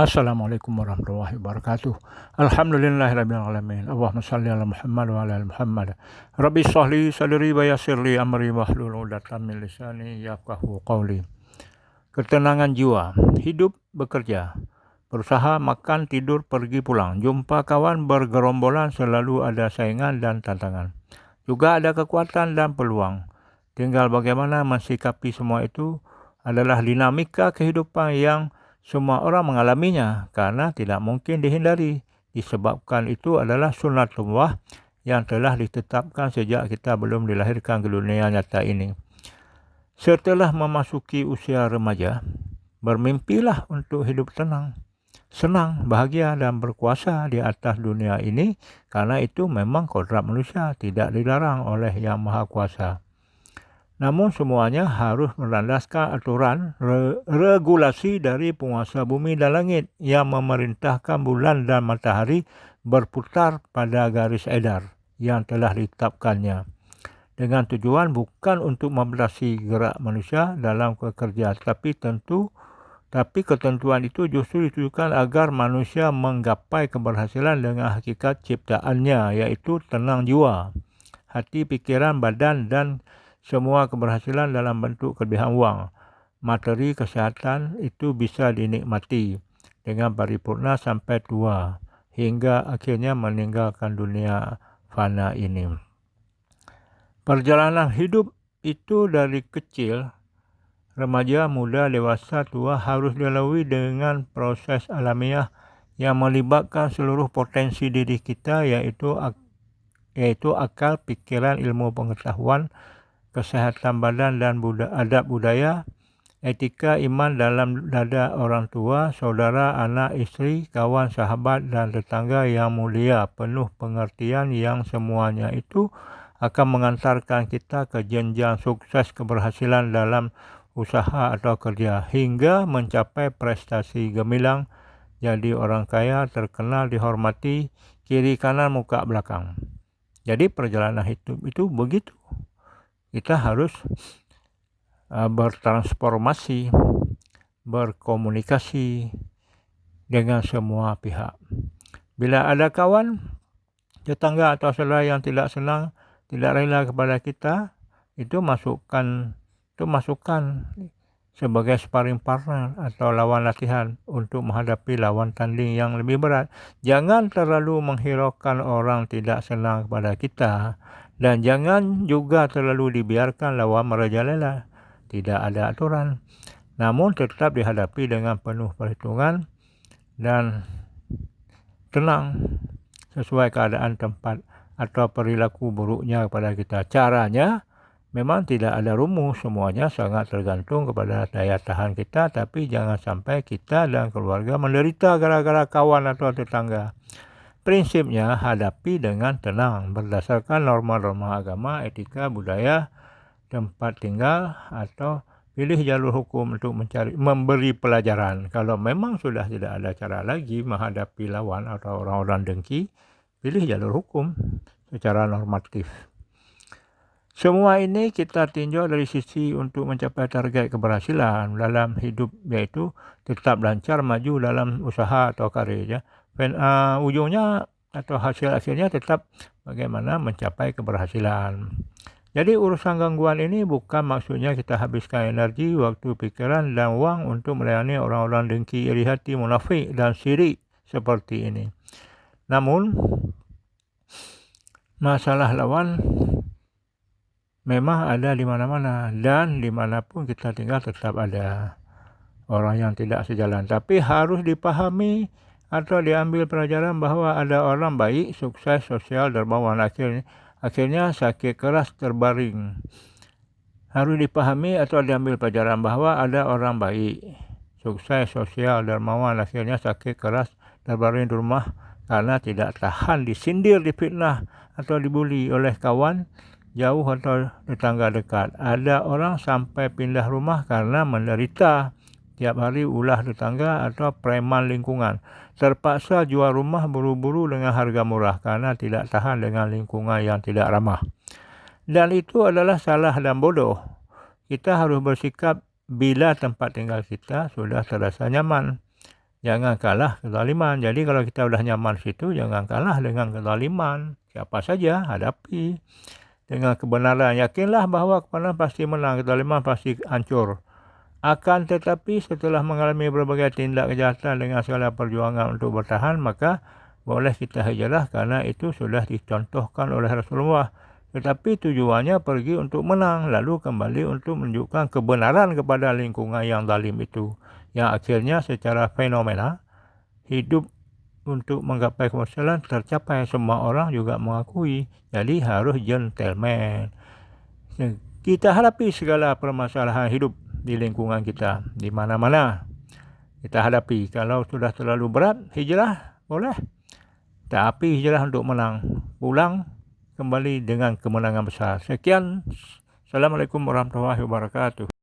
Assalamualaikum warahmatullahi wabarakatuh. Alhamdulillahirabbil alamin. Allahumma shalli ala Muhammad wa ala ali Muhammad. Rabbi shrah li sadri wa yassir li amri wahlul 'uqdatam min lisani yafqahu qawli. Ketenangan jiwa, hidup, bekerja, berusaha, makan, tidur, pergi pulang, jumpa kawan bergerombolan, selalu ada saingan dan tantangan. Juga ada kekuatan dan peluang. Tinggal bagaimana mensikapi semua itu adalah dinamika kehidupan yang semua orang mengalaminya karena tidak mungkin dihindari. Disebabkan itu adalah sunnatullah yang telah ditetapkan sejak kita belum dilahirkan ke dunia nyata ini. Setelah memasuki usia remaja, bermimpilah untuk hidup tenang, senang, bahagia dan berkuasa di atas dunia ini karena itu memang kodrat manusia, tidak dilarang oleh Yang Maha Kuasa. Namun semuanya harus berlandaskan aturan regulasi dari penguasa bumi dan langit yang memerintahkan bulan dan matahari berputar pada garis edar yang telah ditetapkannya. Dengan tujuan bukan untuk membatasi gerak manusia dalam bekerja, tapi ketentuan itu justru ditujukan agar manusia menggapai keberhasilan dengan hakikat ciptaannya, yaitu tenang jiwa, hati, pikiran, badan dan semua keberhasilan dalam bentuk kelebihan wang, materi, kesihatan itu bisa dinikmati dengan paripurna sampai tua hingga akhirnya meninggalkan dunia fana ini. Perjalanan hidup itu dari kecil, remaja, muda, dewasa, tua harus dilalui dengan proses alamiah yang melibatkan seluruh potensi diri kita, yaitu akal, pikiran, ilmu pengetahuan, kesehatan badan dan adab budaya, etika, iman dalam dada orang tua, saudara, anak, isteri, kawan, sahabat dan tetangga yang mulia, penuh pengertian yang semuanya itu akan mengantarkan kita ke jenjang sukses keberhasilan dalam usaha atau kerja hingga mencapai prestasi gemilang, jadi orang kaya, terkenal, dihormati, kiri kanan muka belakang. Jadi perjalanan hidup itu begitu. Kita harus bertransformasi, berkomunikasi dengan semua pihak. Bila ada kawan, tetangga atau saudara yang tidak senang, tidak rela kepada kita, itu masukkan sebagai sparring partner atau lawan latihan untuk menghadapi lawan tanding yang lebih berat. Jangan terlalu menghiraukan orang tidak senang kepada kita. Dan jangan juga terlalu dibiarkan lawan merajalela. Tidak ada aturan. Namun tetap dihadapi dengan penuh perhitungan dan tenang sesuai keadaan tempat atau perilaku buruknya kepada kita. Caranya memang tidak ada rumus, semuanya sangat tergantung kepada daya tahan kita, tapi jangan sampai kita dan keluarga menderita gara-gara kawan atau tetangga. Prinsipnya hadapi dengan tenang berdasarkan norma-norma agama, etika, budaya, tempat tinggal, atau pilih jalur hukum untuk memberi pelajaran. Kalau memang sudah tidak ada cara lagi menghadapi lawan atau orang-orang dengki, pilih jalur hukum secara normatif. Semua ini kita tinjau dari sisi untuk mencapai target keberhasilan dalam hidup, yaitu tetap lancar maju dalam usaha atau karir. Ujungnya atau hasil akhirnya tetap bagaimana mencapai keberhasilan. Jadi urusan gangguan ini bukan maksudnya kita habiskan energi, waktu, pikiran dan wang untuk melayani orang-orang dengki, iri hati, munafik dan syirik seperti ini. Namun masalah lawan memang ada di mana-mana, dan dimanapun kita tinggal tetap ada orang yang tidak sejalan. Tapi harus dipahami atau diambil pelajaran bahwa ada orang baik, sukses, sosial, dermawan, akhirnya sakit keras terbaring. Harus dipahami atau diambil pelajaran bahwa ada orang baik, sukses, sosial, dermawan, akhirnya sakit keras terbaring di rumah karena tidak tahan disindir, difitnah atau dibuli oleh kawan jauh atau tetangga dekat. Ada orang sampai pindah rumah karena menderita tiap hari ulah tetangga atau preman lingkungan. Terpaksa jual rumah buru-buru dengan harga murah karena tidak tahan dengan lingkungan yang tidak ramah. Dan itu adalah salah dan bodoh. Kita harus bersikap bila tempat tinggal kita sudah terasa nyaman. jangan kalah kezaliman. Jadi kalau kita udah nyaman situ, jangan kalah dengan kezaliman. Siapa saja hadapi dengan kebenaran. Yakinlah bahwa kebenaran pasti menang, kezaliman pasti hancur. Akan tetapi setelah mengalami berbagai tindak kejahatan dengan segala perjuangan untuk bertahan, maka boleh kita hijrah karena itu sudah dicontohkan oleh Rasulullah. Tetapi tujuannya pergi untuk menang, lalu kembali untuk menunjukkan kebenaran kepada lingkungan yang zalim itu. Yang akhirnya secara fenomena, hidup untuk menggapai keberhasilan tercapai. Semua orang juga mengakui. Jadi harus gentleman. Kita hadapi segala permasalahan hidup di lingkungan kita, di mana-mana kita hadapi. Kalau sudah terlalu berat, hijrah boleh. Tapi hijrah untuk menang. Pulang kembali dengan kemenangan besar. Sekian. Assalamualaikum warahmatullahi wabarakatuh.